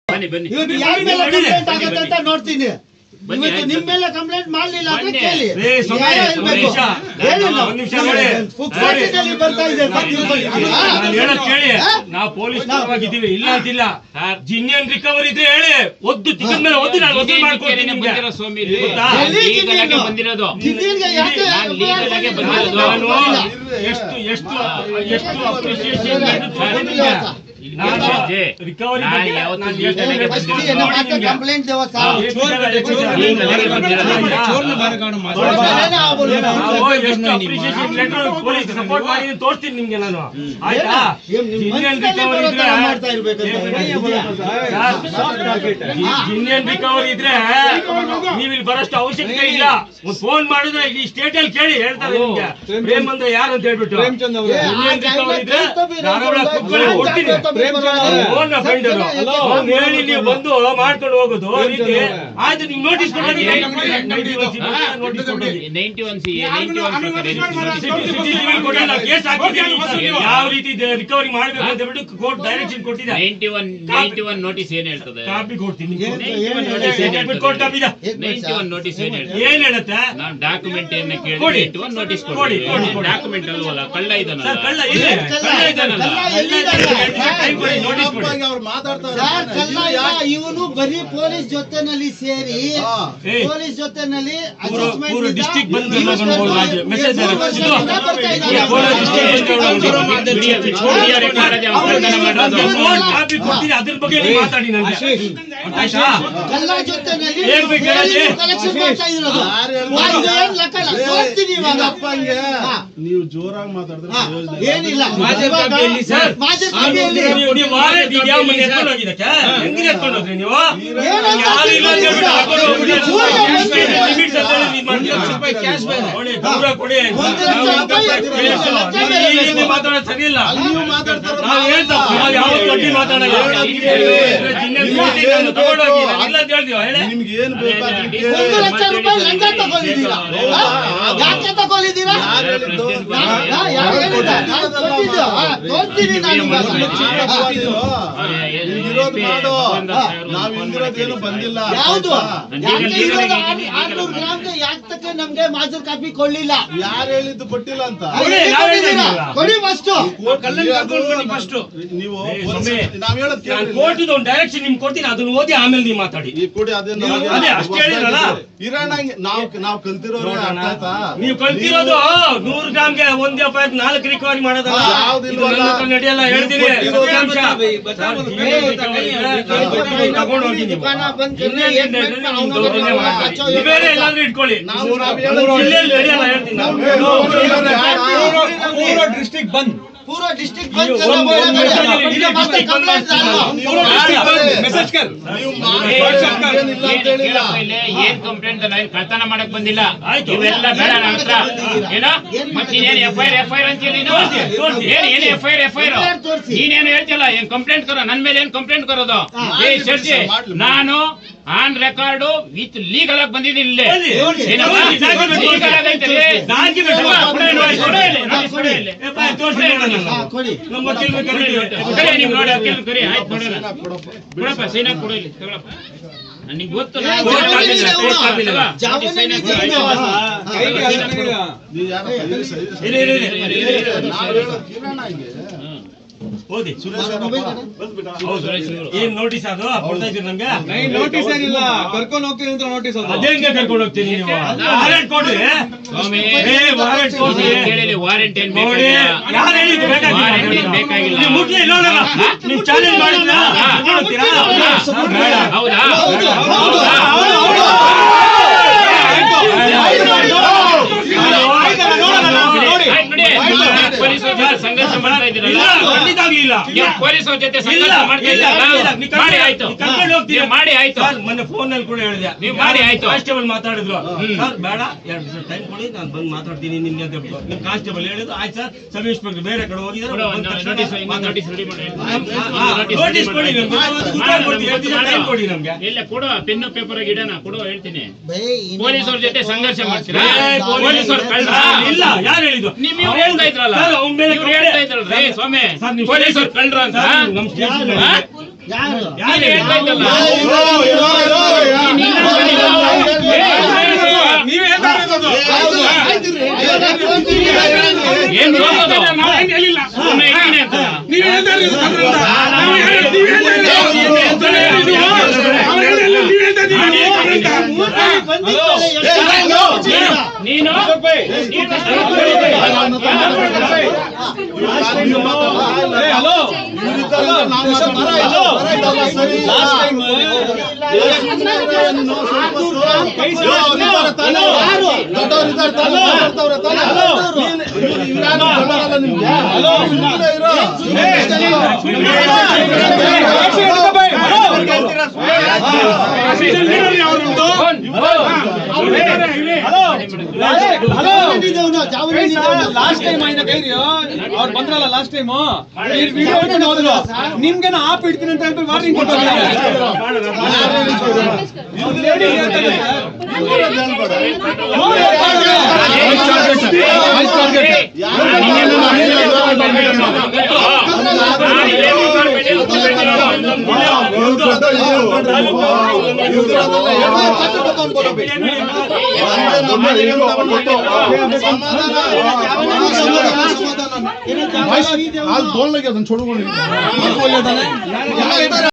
ಇವತ್ತು ಯಾರ ಮೇಲೆ ಕಂಪ್ಲೇಂಟ್ ಆಗತ್ತೆ ಅಂತ ನೋಡ್ತೀನಿ. ಇವತ್ತು ನಿಮ್ಮ ಮೇಲೆ ಕಂಪ್ಲೇಂಟ್ ಮಾಡ್ಲಿಲ್ಲ ಅಂದ್ರೆ ಕೇಳಿ. ನಾವು ಪೊಲೀಸ್ ಆಗಿದ್ದೀವಿ, ಇಲ್ಲ ಅಂತಿಲ್ಲ. ಜಿನ್ನಿಯನ್ ರಿಕವರಿ ಇದ್ರೆ ಹೇಳಿ, ಒದ್ದು ತಿಕ್ಕದ ಮೇಲೆ ಒದ್ದು ನಾನು ವಸೂಲಿ ಮಾಡ್ಕೊಡ್ತೀನಿ ನಿಮ್ಗೆ. ಎಷ್ಟು ಅಪ್ರಿಸಿಯೇಷನ್ ರಿಕವರಿ ತೋರಿಸ್ತೀನಿ ನಿಮ್ಗೆ ನಾನು. ಆಯ್ತಾ? ಜಿನ್ನಿಯನ್ ರಿಕವರಿ ಇದ್ರೆ ನೀವು ಇಲ್ಲಿ ಬರೋಷ್ಟು ಅವಶ್ಯಕತೆ ಇಲ್ಲ. ಒಂದು ಫೋನ್ ಮಾಡಿದ್ರೆ ಈ ಸ್ಟೇಟ್ ಅಲ್ಲಿ ಕೇಳಿ ಹೇಳ್ತಾರೆ ನಿಮ್ಗೆ ಪ್ರೇಮ್ ಅಂದ್ರೆ ಯಾರು ಅಂತ ಹೇಳ್ಬಿಟ್ಟು. ಜಿನ್ನಿಯನ್ ರಿಕವರಿ ಇದ್ರೆ ಕೊಡ್ತೀನಿ. ಹೇಳಿ ನೀವು ಬಂದು ಮಾಡ್ಕೊಂಡು ಹೋಗುದು ಆಯ್ತು. ನಿಮ್ ನೋಟಿಸ್ ಕೊಡಿ. ಯಾವ ರೀತಿ ರಿಕವರಿ ಮಾಡ್ಬೇಕು ಅಂತ ಹೇಳ್ಬಿಟ್ಟು ಕೋರ್ಟ್ ಡೈರೆಕ್ಷನ್ ಕೊಟ್ಟಿದೆ. 91 ನೋಟಿಸ್ ಏನ್ ಹೇಳ್ತದೆ? ಕಾಪಿ ಕೊಡ್ತೀನಿ. ಏನ್ ಹೇಳುತ್ತೆ? ನಾನು ಡಾಕ್ಯುಮೆಂಟ್ ಏನ್ ಕೇಳಿ ನೋಟಿಸ್ ಕೊಡಿ. ಡಾಕ್ಯುಮೆಂಟ್ ಅಲ್ವಲ್ಲ, ಕಳ್ಳ ಇದಾನಲ್ಲ. ಇವನು ಬರೀ ಪೊಲೀಸ್ ಜೊತೆನಲ್ಲಿ ಸೇರಿ ಪೊಲೀಸ್ ಜೊತೆನಲ್ಲಿ ಡಿಸ್ಟ್ರಿಕ್ಟ್ ಅದ್ರ ಬಗ್ಗೆ ಮಾತಾಡಿ ನನಗೆ. ಕಳ್ಳ ಜೊತೆನಲ್ಲಿ ಕಲೆಕ್ಷನ್ ಮಾಡ್ತಾ ಇರೋದು ನೀವು ಜೋರಾಗಿ ಮಾತಾಡಿದ್ರೆ ಏನಿಲ್ಲ. ಮಾತಾಡೋದು ಸರಿ ಇಲ್ಲ. ನಿಮ್ಗೆ ಏನ್ ಬೇಕು? 1 ಲಕ್ಷ ರೂಪಾಯಿ ಲಂಚ ತಗೊಂಡಿದ್ದೀರಾ? ಯಾಕೆ ತಗೊಂಡಿದ್ದೀರಾ? ನಾವಿರೋದೇನು ಬಂದಿಲ್ಲ. ಯಾವ್ದು 600 ಗ್ರಾಮ್ಗೆ ಯಾಕೆ ನಮ್ಗೆ ಮಾಜೂರ್ ಕಾಪಿ ಕೊಡ್ಲಿಲ್ಲ? ಯಾರು ಹೇಳಿದ್ದು ಕೊಟ್ಟಿಲ್ಲ ಅಂತ? ಕೊಡಿ ಫಸ್ಟ್. ನೀವು ನಾವ್ ಹೇಳೋದ್ ಕೋರ್ಟ್ ಡೈರೆಕ್ಷನ್ ನಿಮ್ಗೆ ಕೊಡ್ತೀನಿ, ಅದನ್ನ ಓದಿ ಆಮೇಲೆ ನೀವು ಮಾತಾಡಿ. ಕೊಡಿ. ಅದೇ ಅಷ್ಟೇ ಹೇಳಿದ್ರಲ್ಲ. ಇರೋಣ ನಾವ್ ಕಲ್ತಿರೋರು. ನೀವು ಕಲ್ತಿರೋದು 100 ಗ್ರಾಮ್ಗೆ 1 ಎಫ್ಐಆರ್ 4 ರಿಕವರಿ ಮಾಡೋದಲ್ಲ. ನಡೆಯಲ್ಲ ಹೇಳ್ತೀನಿ. ತಗೊಂಡು ಹೋಗಿ ಬೇರೆ ಎಲ್ಲಾದ್ರೂ ಇಟ್ಕೊಳ್ಳಿ. ನಡೆಯಲ್ಲ ಹೇಳ್ತೀನಿ. ಡಿಸ್ಟ್ರಿಕ್ಟ್ ಬಂದ್ पूरा डिस्ट्रिक्ट ಏನ್ ಕಂಪ್ಲೇಂಟ್ ಕಳ್ತನ ಮಾಡಕ್ ಬಂದಿಲ್ಲ. ಇವೆಲ್ಲ ಬೇಡ ನನ್ನ ಹತ್ರ. ಏನೋ ನೀನೇನು ಎಫ್ಐಆರ್ ಅಂತ ಹೇಳಿ ಏನು ಎಫ್ಐಆರ್ ನೀನೇನು ಹೇಳ್ತಿಲ್ಲ. ಏನ್ ಕಂಪ್ಲೇಂಟ್ ಕರೋ ನನ್ ಮೇಲೆ ಏನ್ ಕಂಪ್ಲೇಂಟ್ ಕರೋದು? ಸರ್ಜಿ ನಾನು ಆನ್ ರೆಕಾರ್ಡ್ ವಿತ್ ಲೀಗಲ್ ಆಗಿ ಬಂದಿದ್ದೀನಿ ಇಲ್ಲೇ. ಲೀಗಲ್ ಆಗೈತೆ. ನನಗೆ ಗೊತ್ತು. ಏನ್ ನೋಟಿಸ್ ಅದು ಕೊಡ್ತಾ ಇದ್ದೀರಿ ನಮ್ಗೆ? ನೋಟಿಸ್ ಏನಿಲ್ಲ, ಕರ್ಕೊಂಡು ಹೋಗ್ತೀನಿ ಅಂತ ನೋಟಿಸ್. ಅದೇಂಗೆ ಕರ್ಕೊಂಡು ಹೋಗ್ತೀನಿ ನೀವು? ವಾರೆಂಟ್ ಕೊಡ್ರಿ. ವಾರೆಂಟ್ ಏನ್ ಬೇಕಾಗಿಲ್ಲ. ನೀವು ಚಾಲೆಂಜ್ ಮಾಡಿಲ್ಲ. ಹೌದಾ? ಸಂಘರ್ಷ ಮಾಡ್ತಾ ಇದ್ದೀರಲ್ಲ, ಪೊಲೀಸರ ಜೊತೆ ಮಾಡಿ ಆಯ್ತು. ಮಾಡಿ ಆಯ್ತು. ಮೊನ್ನೆ ಫೋನ್ ನಲ್ಲಿ ಕೂಡ ಹೇಳಿದೆ, ನೀವು ಮಾಡಿ ಆಯ್ತು. ಕಾನ್ಸ್ಟೇಬಲ್ ಮಾತಾಡಿದ್ರು, ಸರ್ ಬೇಡ 2 ದಿವಸ ಟೈಮ್ ಕೊಡಿ, ನಾನು ಬಂದು ಮಾತಾಡ್ತೀನಿ ನಿಮ್ಗೆ ಅಂತ ಹೇಳ್ಬಿಟ್ಟು. ನಿಮ್ ಕಾನ್ಸ್ಟೇಬಲ್ ಹೇಳಿದ್ರು, ಆಯ್ತು ಸರ್ ಸಬ್ ಇನ್ಸ್ಪೆಕ್ಟರ್ ಬೇರೆ ಕಡೆ ಹೋಗಿದ್ದಾರೆ, ನೋಟಿಸ್ ಕೊಡಿ ಕೊಡಿ ನಮ್ಗೆ. ಇಲ್ಲ ಕೊಡು, ಪೆನ್ನು ಪೇಪರ್ ಗಿಡನ ಕೊಡು, ಹೇಳ್ತೀನಿ. ಪೊಲೀಸರ ಜೊತೆ ಸಂಘರ್ಷ ಮಾಡ್ತೀರಾ? ಪೊಲೀಸರು ಕಳ್ಳ ಇಲ್ಲ, ಯಾರು ಹೇಳಿದ್ರು? ನೀವು ಹೇಳ್ತಾ ಇದ್ರಲ್ಲ, ಹೇಳ್ತಾ ಇದ್ರಲ್ರಿ ಸ್ವಾಮಿ, ಪೊಲೀಸರು ಕಳ್ರ ಅಂತ. ಯಾರು ನೀನ್ ಹೇಳ್ತಾ ಇದ್ದಲ್ಲ. ಏನ್ ಹೋಗೋದು? ಸುಮ್ನೆ ಇದ್ದೀನಿ ಅಂತ. ನೀನು ಲಾಸ್ಟ್ ಟೈಮ್ ಆಯ್ನ ಕೈರಿ ಅವ್ರು ಬಂದ್ರಲ್ಲ ಲಾಸ್ಟ್ ಟೈಮ್ ವಿಡಿಯೋ ಹಿಡ್ಕೊಂಡು ಹೋದ್ರು ನಿಮ್ಗೇನ ಆಪ್ ಇಡ್ತೀನಿ ಅಂತ ಹೇಳ್ಬಿಟ್ಟು ವಾರ್ನಿಂಗ್ समाधान आज बोलने क्या छोड़ो